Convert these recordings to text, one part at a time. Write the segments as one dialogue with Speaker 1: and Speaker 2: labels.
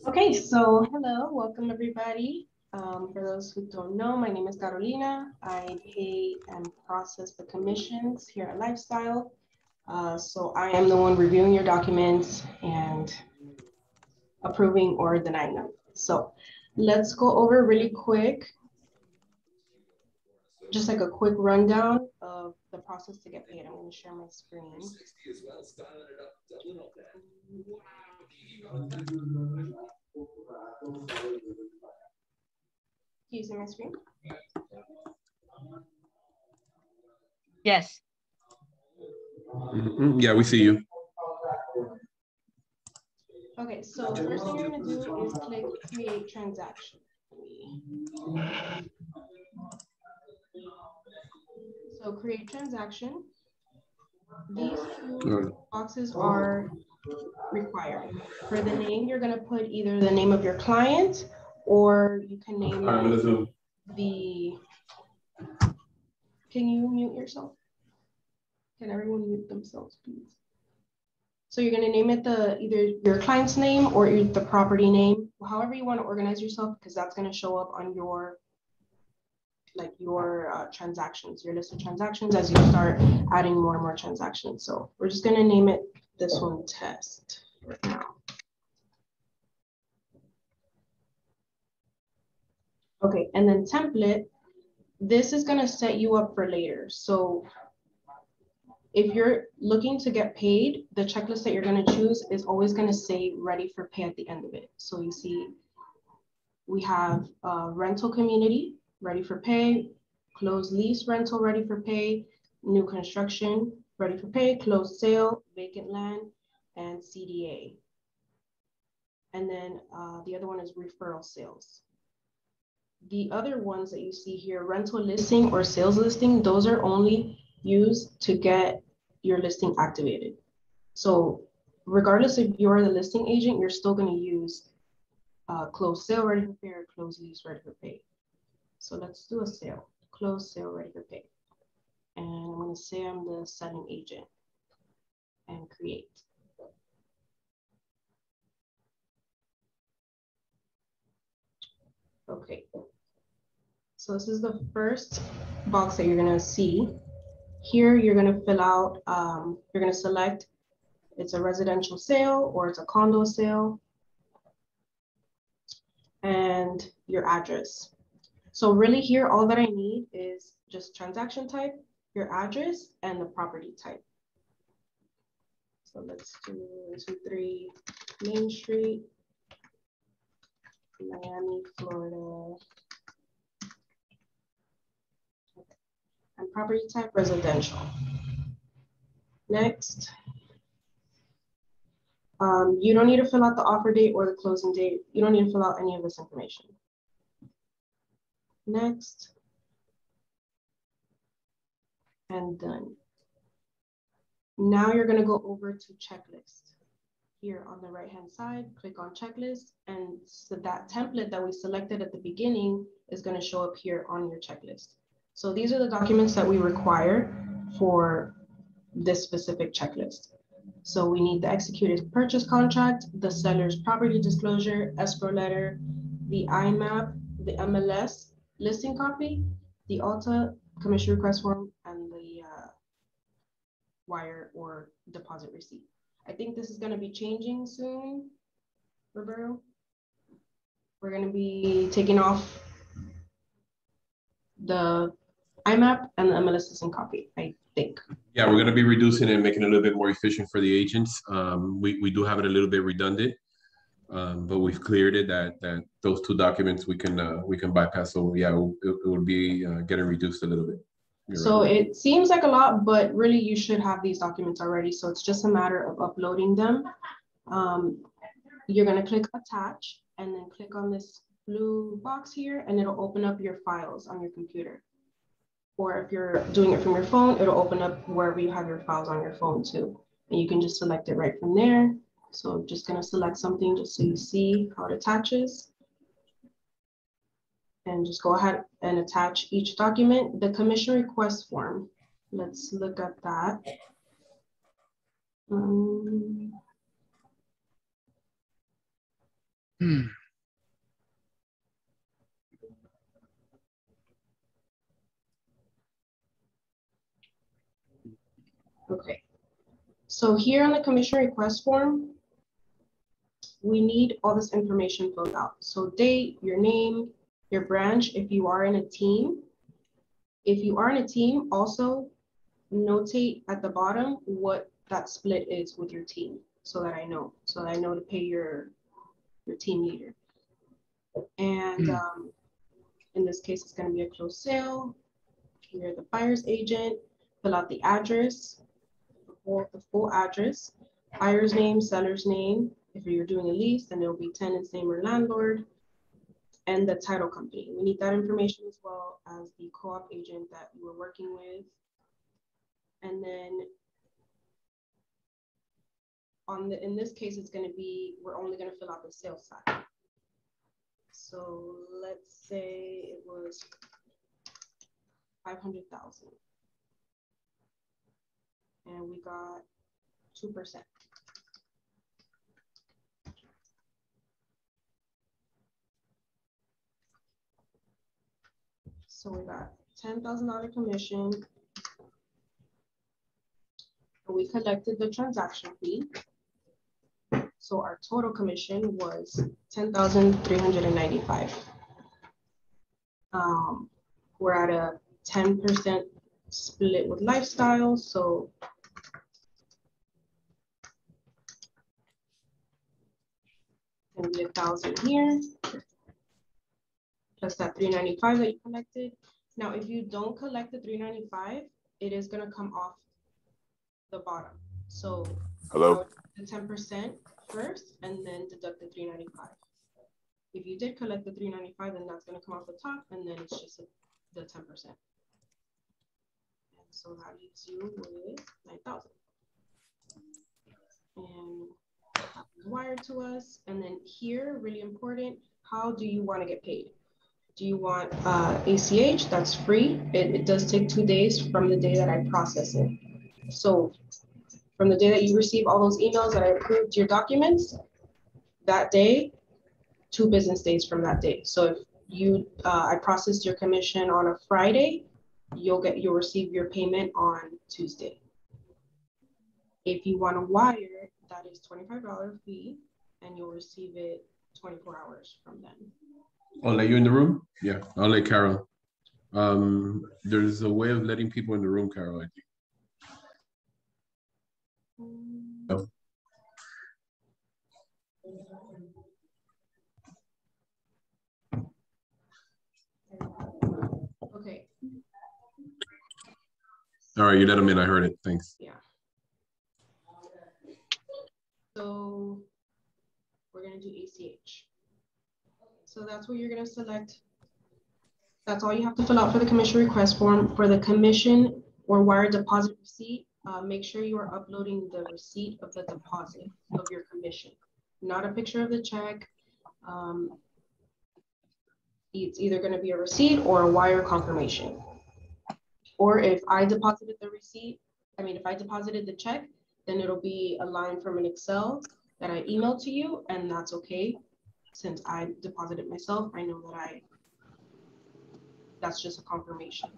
Speaker 1: Okay, so hello, welcome everybody. For those who don't know, my name is Carolina. I pay and process the commissions here at Lifestyle. So I am the one reviewing your documents and approving or denying them. So let's go over really quick, just like a quick rundown of the process to get paid. I'm going to share my screen. Can you see my screen?
Speaker 2: Yes.
Speaker 3: Yeah, we see you.
Speaker 1: Okay, so the first thing you're going to do is click create transaction. So create transaction. These two boxes are required. For the name, you're going to put either the name of your client or you can name it the, can you mute yourself? Can everyone mute themselves, please? So you're going to name it the either your client's name or the property name, however you want to organize yourself, because that's going to show up on your transactions, your list of transactions as you start adding more and more transactions. So we're just going to name it this one, test, right now. Okay, and then template, this is going to set you up for later. So if you're looking to get paid, the checklist that you're going to choose is always going to say ready for pay at the end of it. So you see, we have rental community, ready for pay, closed lease rental, ready for pay, new construction, ready for pay, closed sale, vacant land, and CDA. And then the other one is referral sales. The other ones that you see here, rental listing or sales listing, those are only used to get your listing activated. So regardless if you're the listing agent, you're still going to use closed sale ready for pay or closed lease ready for pay. So let's do a sale, closed sale ready for pay. And I'm going to say I'm the selling agent and create. Okay. So this is the first box that you're going to see. Here, you're going to fill out, you're going to select it's a residential sale or it's a condo sale and your address. So really here, all that I need is just transaction type, your address, and the property type. So let's do 123 Main Street, Miami, Florida. And property type, residential. Next. You don't need to fill out the offer date or the closing date. You don't need to fill out any of this information. Next. And done. Now you're going to go over to checklist. Here on the right-hand side, click on checklist, and so that template that we selected at the beginning is going to show up here on your checklist. So these are the documents that we require for this specific checklist. So we need the executed purchase contract, the seller's property disclosure, escrow letter, the IMAP, the MLS listing copy, the ALTA commission request form, and the wire or deposit receipt. I think this is going to be changing soon, Roberto. We're going to be taking off the IMAP and the MLS listing copy, I think.
Speaker 3: Yeah, we're going to be reducing it and making it a little bit more efficient for the agents. We do have it a little bit redundant, but we've cleared it that those two documents we can bypass. So yeah, it would be getting reduced a little bit.
Speaker 1: So it seems like a lot, but really you should have these documents already. So it's just a matter of uploading them. You're going to click attach and then click on this blue box here and it'll open up your files on your computer. Or if you're doing it from your phone, it'll open up wherever you have your files on your phone too. And you can just select it right from there. So I'm just going to select something just so you see how it attaches. And just go ahead and attach each document. The commission request form, let's look at that. Okay, so here on the commission request form, we need all this information filled out. So date, your name, your branch, if you are in a team. If you are in a team, also notate at the bottom what that split is with your team so that I know to pay your team leader. And in this case, it's going to be a closed sale. You're the buyer's agent, fill out the address, the full address, buyer's name, seller's name. If you're doing a lease, then it'll be tenant's name or landlord, and the title company. We need that information as well as the co-op agent that you were working with. And then in this case, it's going to be, we're only going to fill out the sales side. So let's say it was 500,000. And we got 2%. So we got $10,000 commission. And we collected the transaction fee. So our total commission was $10,395. We're at a 10% split with lifestyle. So it's gonna be 1,000 here, plus that 395 that you collected. Now, if you don't collect the 395, it is gonna come off the bottom. So
Speaker 4: Hello.
Speaker 1: The 10% first, and then deduct the 395. If you did collect the 395, then that's gonna come off the top, and then it's just the 10%. And so that leaves you with 9,000. And that was wired to us. And then here, really important, how do you want to get paid? Do you want ACH? That's free. It does take 2 days from the day that I process it. So from the day that you receive all those emails that I approved your documents, that day, 2 business days from that day. So if you I processed your commission on a Friday, you'll receive your payment on Tuesday. If you want to wire, that is $25 fee, and you'll receive it 24 hours from then.
Speaker 3: I'll let you in the room. Yeah, I'll let Carol. There's a way of letting people in the room, Carol, I think. No.
Speaker 1: Okay.
Speaker 3: All right, you let them in. I heard it. Thanks.
Speaker 1: Yeah. So we're going to do ACH. So that's what you're going to select. That's all you have to fill out for the commission request form. For the commission or wire deposit receipt, make sure you are uploading the receipt of the deposit of your commission, not a picture of the check. It's either going to be a receipt or a wire confirmation. Or if I deposited the receipt, if I deposited the check, then it'll be a line from an Excel that I emailed to you, and that's okay. Since I deposited myself, I know that that's just a confirmation.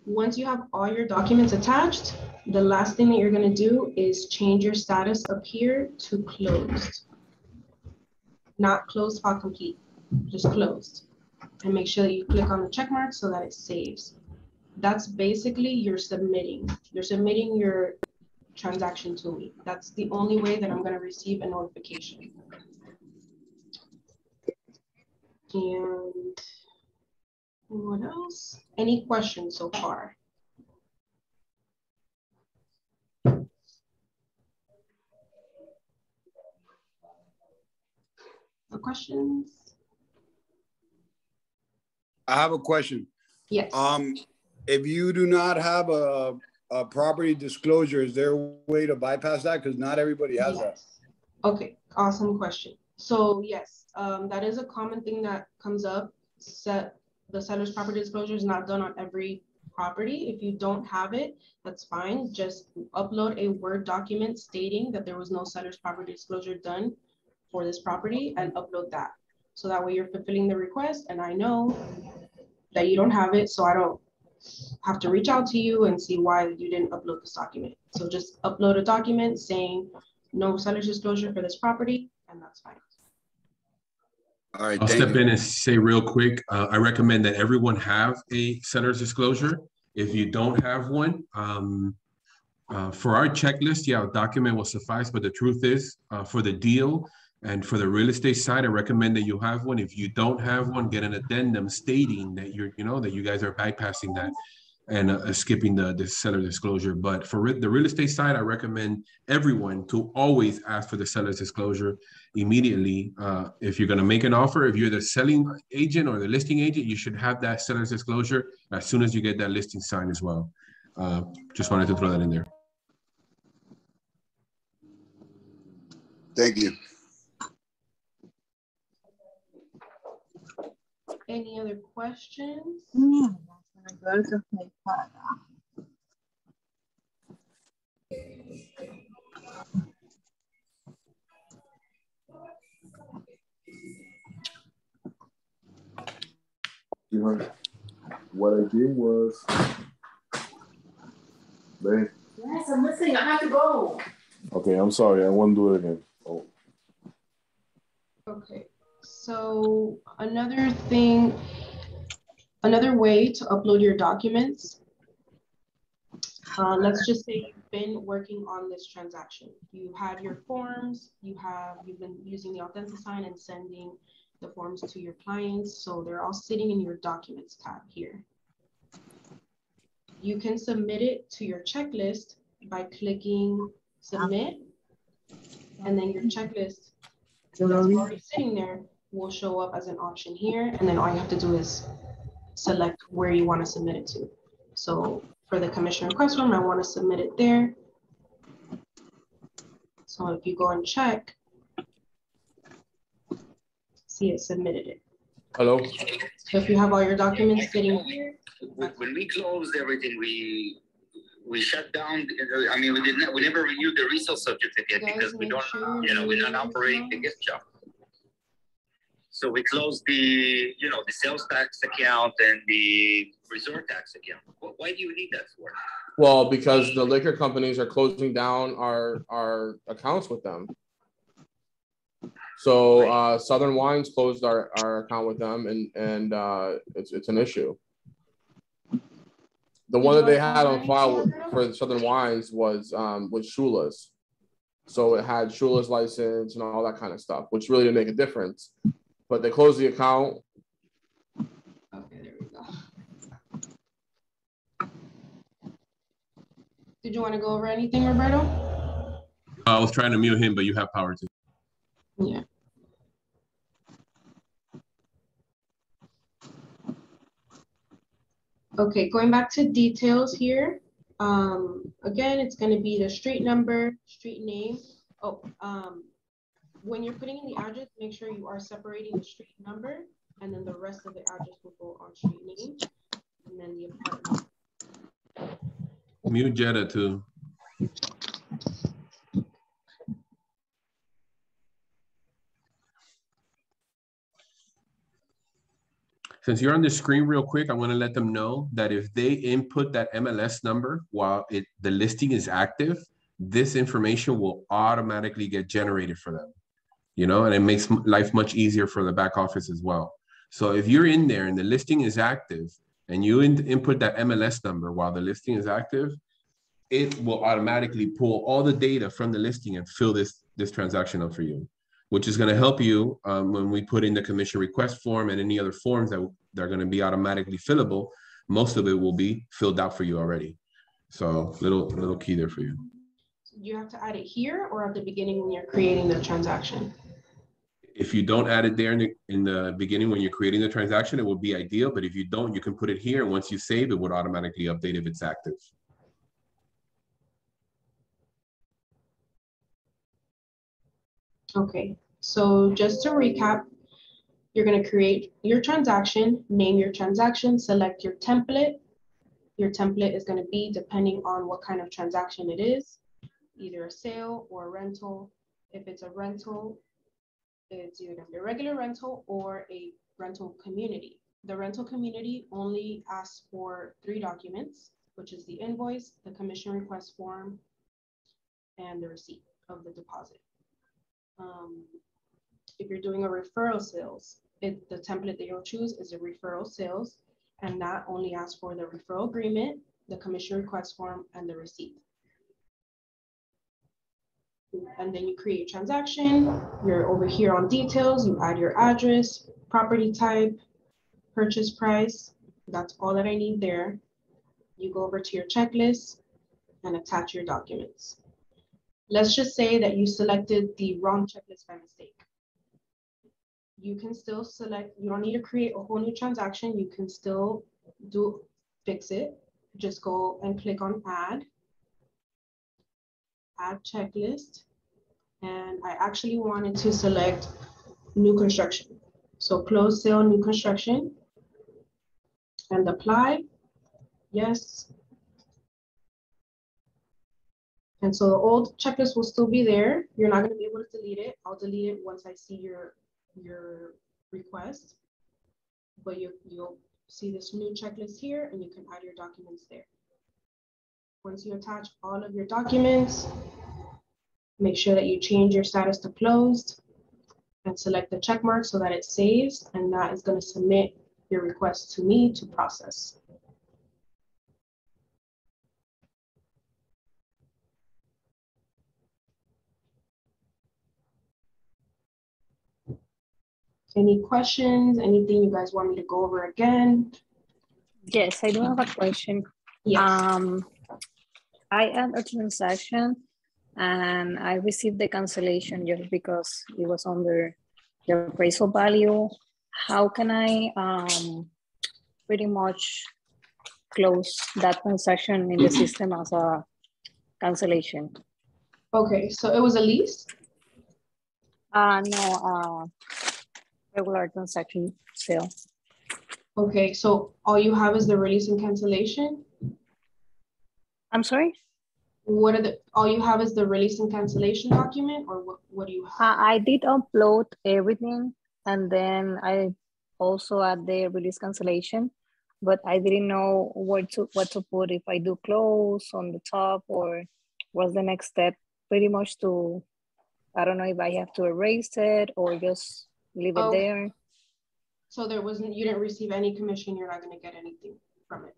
Speaker 1: Once you have all your documents attached, the last thing that you're going to do is change your status up here to closed. Not closed file complete, just closed. And make sure that you click on the check mark so that it saves. That's basically you're submitting your transaction to me. That's the only way that I'm going to receive a notification. And what else? Any questions so far? No questions?
Speaker 4: I have a question.
Speaker 1: Yes.
Speaker 4: If you do not have a property disclosure, is there a way to bypass that? Because not everybody has that.
Speaker 1: Okay, awesome question. So yes, that is a common thing that comes up. The seller's property disclosure is not done on every property. If you don't have it, that's fine. Just upload a Word document stating that there was no seller's property disclosure done for this property and upload that. So that way you're fulfilling the request and I know that you don't have it, so I don't have to reach out to you and see why you didn't upload this document. So just upload a document saying no seller's disclosure for this property, and that's fine.
Speaker 4: All right,
Speaker 3: I'll
Speaker 4: thank
Speaker 3: step
Speaker 4: you.
Speaker 3: in and say real quick, I recommend that everyone have a seller's disclosure. If you don't have one, for our checklist, yeah, a document will suffice, but the truth is, for the deal and for the real estate side, I recommend that you have one. If you don't have one, get an addendum stating that that you guys are bypassing that and skipping the seller disclosure. But for the real estate side, I recommend everyone to always ask for the seller's disclosure immediately. If you're going to make an offer, if you're the selling agent or the listing agent, you should have that seller's disclosure as soon as you get that listing signed as well. Just wanted to throw that in there.
Speaker 4: Thank you.
Speaker 1: Any other questions?
Speaker 5: You heard what I did was, babe.
Speaker 6: Yes, I'm listening. I have to go.
Speaker 5: Okay, I'm sorry. I won't do it again. Oh.
Speaker 1: Okay, so another thing, another way to upload your documents, let's just say you've been working on this transaction. You had your forms, you've been using the Authentisign and sending the forms to your clients. So they're all sitting in your documents tab here. You can submit it to your checklist by clicking submit, and then your checklist that's already sitting there will show up as an option here. And then all you have to do is select where you want to submit it to. So for the commission request form, I want to submit it there. So if you go and check, see it submitted it.
Speaker 7: Hello?
Speaker 1: So if you have all your documents sitting here.
Speaker 8: When we closed everything, we shut down. I mean, we never renewed the resale certificate because we don't, we're not operating the gift shop. So we closed the sales tax account and the resort tax account. Why do you need that for?
Speaker 7: Well, because the liquor companies are closing down our accounts with them. So Southern Wines closed our account with them, and it's an issue. The one that they had on file for Southern Wines was Shula's. So it had Shula's license and all that kind of stuff, which really didn't make a difference. But they closed the account.
Speaker 1: Okay, there we go. Did you want to go over anything, Roberto?
Speaker 3: I was trying to mute him, but you have power to.
Speaker 1: Yeah. Okay, going back to details here. Again, it's going to be the street number, street name. Oh, when you're putting in the address, make sure you are separating the street number, and then the rest of the address will go on street name, and then the apartment.
Speaker 3: Mute Jetta too. Since you're on the screen real quick, I want to let them know that if they input that MLS number while the listing is active, this information will automatically get generated for them, and it makes life much easier for the back office as well. So if you're in there and the listing is active and you input that MLS number while the listing is active, it will automatically pull all the data from the listing and fill this transaction up for you, which is going to help you when we put in the commission request form and any other forms that are going to be automatically fillable. Most of it will be filled out for you already. So little key there for you.
Speaker 1: You have to add it here or at the beginning when you're creating the transaction?
Speaker 3: If you don't add it there in the beginning when you're creating the transaction, it would be ideal. But if you don't, you can put it here. And once you save, it would automatically update if it's active.
Speaker 1: Okay, so just to recap, you're going to create your transaction, name your transaction, select your template. Your template is going to be depending on what kind of transaction it is, either a sale or a rental. If it's a rental, It's either gonna be a regular rental or a rental community. The rental community only asks for 3 documents, which is the invoice, the commission request form, and the receipt of the deposit. If you're doing a referral sales, the template that you'll choose is a referral sales, and that only asks for the referral agreement, the commission request form, and the receipt. And then you create a transaction. You're over here on details. You add your address, property type, purchase price. That's all that I need there. You go over to your checklist and attach your documents. Let's just say that you selected the wrong checklist by mistake. You can still select, you don't need to create a whole new transaction. You can still fix it. Just go and click on add checklist. And I actually wanted to select new construction. So close sale, new construction, and apply, yes. And so the old checklist will still be there. You're not gonna be able to delete it. I'll delete it once I see your request, but you'll see this new checklist here and you can add your documents there. Once you attach all of your documents, make sure that you change your status to closed and select the check mark so that it saves, and that is going to submit your request to me to process. Any questions? Anything you guys want me to go over again?
Speaker 2: Yes, I do have a question.
Speaker 1: Yes.
Speaker 2: I had a transaction and I received the cancellation just because it was under the appraisal value. How can I pretty much close that transaction in the system as a cancellation?
Speaker 1: Okay, so it was a lease?
Speaker 2: No, regular transaction sale.
Speaker 1: Okay, so all you have is the release and cancellation?
Speaker 2: I'm sorry?
Speaker 1: All you have is the release and cancellation document, or what do you have?
Speaker 2: I did upload everything, and then I also add the release cancellation, but I didn't know what to put, if I do close on the top or what's the next step. Pretty much I don't know if I have to erase it or just leave it there.
Speaker 1: So you didn't receive any commission, you're not gonna get anything from it.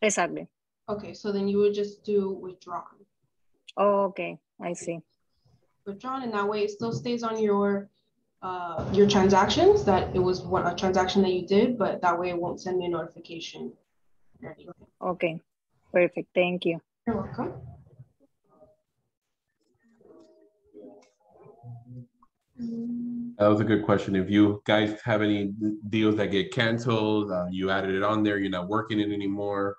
Speaker 2: Exactly.
Speaker 1: Okay, so then you would just do withdrawn.
Speaker 2: Oh, okay, I see.
Speaker 1: Withdrawn, and that way it still stays on your transactions, that it was a transaction that you did, but that way it won't send me a notification.
Speaker 2: Okay, perfect, thank you.
Speaker 1: You're welcome.
Speaker 3: That was a good question. If you guys have any deals that get canceled, you added it on there, you're not working it anymore,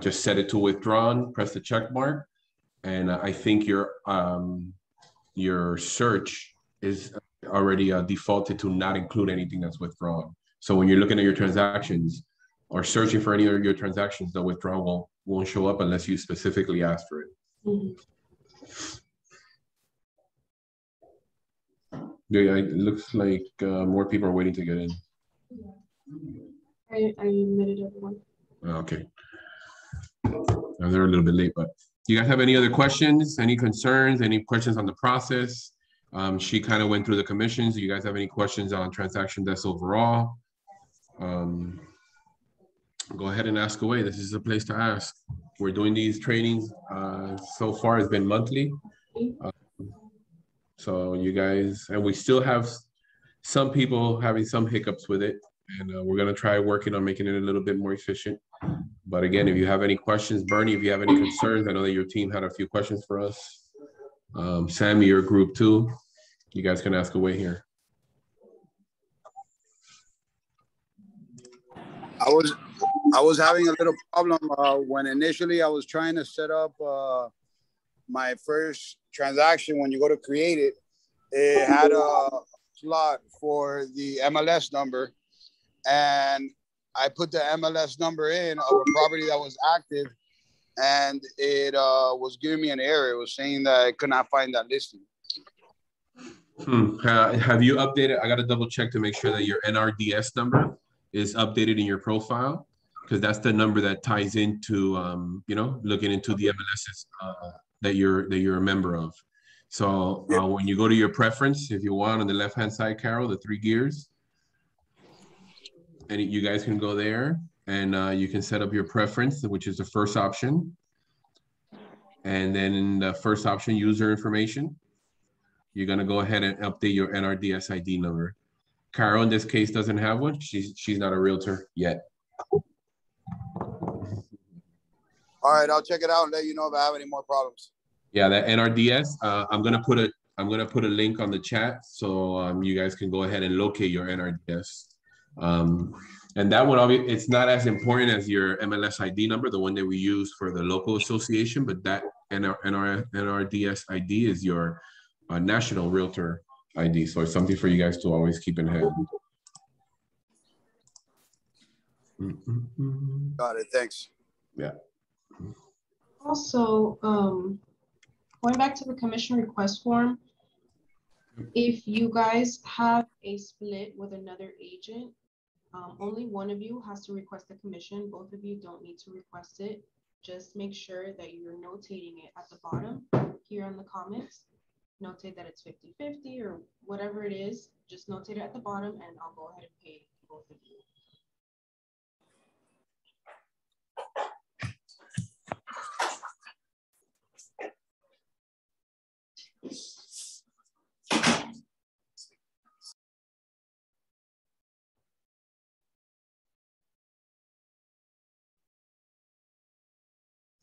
Speaker 3: just set it to withdrawn, press the check mark, and I think your search is already defaulted to not include anything that's withdrawn. So when you're looking at your transactions or searching for any of your transactions, the withdrawal won't show up unless you specifically ask for it.
Speaker 1: Mm-hmm.
Speaker 3: Yeah, it looks like more people are waiting to get in.
Speaker 1: I admitted everyone.
Speaker 3: Okay. They're a little bit late, but you guys have any other questions, any concerns, any questions on the process? She kind of went through the commissions. Do you guys have any questions on transaction desk overall? Go ahead and ask away. This is a place to ask. We're doing these trainings. So far, it's been monthly. So you guys, and we still have some people having some hiccups with it, and we're gonna try working on making it a little bit more efficient. But again, if you have any questions, Bernie, if you have any concerns, I know that your team had a few questions for us. Sammy, your group too. You guys can ask away here.
Speaker 4: I was having a little problem when initially I was trying to set up my first transaction. When you go to create it, it had a slot for the MLS number, and I put the MLS number in of a property that was active, and it was giving me an error. It was saying that I could not find that listing.
Speaker 3: Have you updated? I got to double check to make sure that your NRDS number is updated in your profile, because that's the number that ties into, you know, looking into the MLSs that you're a member of. So when you go to your preference, if you want, on the left-hand side, Carol, the 3 gears, and you guys can go there and you can set up your preference, which is the first option. And then in the first option, user information, you're gonna go ahead and update your NRDS ID number. Carol, in this case, doesn't have one. She's not a realtor yet.
Speaker 4: All right, I'll check it out and let you know if I have any more problems.
Speaker 3: Yeah, that NRDS. I'm gonna put a link on the chat so you guys can go ahead and locate your NRDS. And that one, obviously, it's not as important as your MLS ID number, the one that we use for the local association, but that NRDS ID is your national realtor ID. So it's something for you guys to always keep in hand.
Speaker 4: Got it, thanks.
Speaker 3: Yeah.
Speaker 1: Also, going back to the commission request form, if you guys have a split with another agent, only one of you has to request the commission. Both of you don't need to request it. Just make sure that you're notating it at the bottom here in the comments. Notate that it's 50-50 or whatever it is. Just notate it at the bottom and I'll go ahead and pay both of you.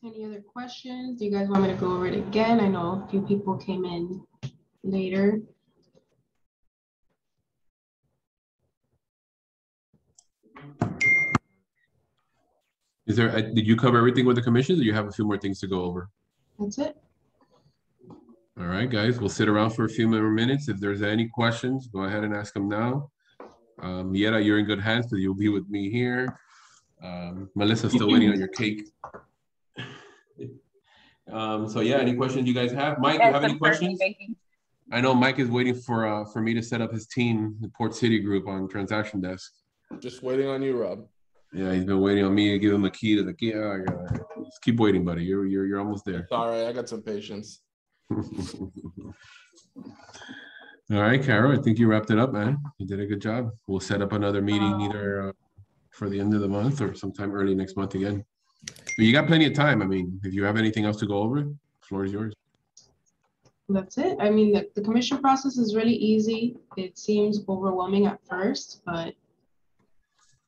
Speaker 1: Any other questions? Do you guys want me to go over it again? I know a few people came in later.
Speaker 3: Is there? Did you cover everything with the commissions, or you have a few more things to go over?
Speaker 1: That's it.
Speaker 3: All right, guys, we'll sit around for a few more minutes. If there's any questions, go ahead and ask them now. Yetta, you're in good hands because you'll be with me here. Melissa's still waiting on your cake. So yeah, any questions you guys have? Mike, you have any questions? I know Mike is waiting for me to set up his team, the Port City group, on transaction desk.
Speaker 7: Just waiting on you, Rob.
Speaker 3: Yeah, he's been waiting on me to give him a key to the key. Just keep waiting, buddy. You're almost there.
Speaker 7: All right, I got some patience.
Speaker 3: All right, Carol, I think you wrapped it up, man. You did a good job. We'll set up another meeting either for the end of the month or sometime early next month again. But you got plenty of time. I mean, if you have anything else to go over, the floor is yours.
Speaker 1: That's it. I mean, the commission process is really easy. It seems overwhelming at first, but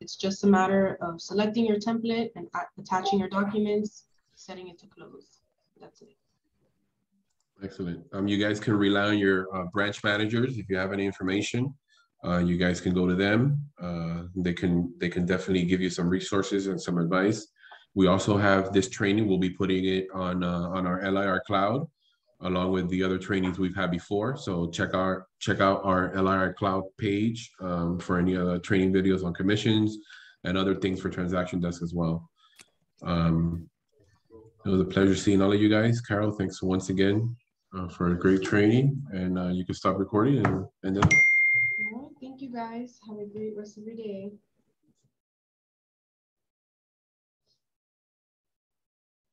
Speaker 1: it's just a matter of selecting your template and attaching your documents, setting it to close. That's it.
Speaker 3: Excellent. You guys can rely on your branch managers. If you have any information, you guys can go to them. They can definitely give you some resources and some advice. We also have this training. We'll be putting it on our LIR Cloud, along with the other trainings we've had before. So check out our LIR Cloud page for any other training videos on commissions and other things for transaction desk as well. It was a pleasure seeing all of you guys. Carol, thanks once again for a great training, and you can stop recording and end it.
Speaker 1: All right, thank you guys. Have a great rest of your day.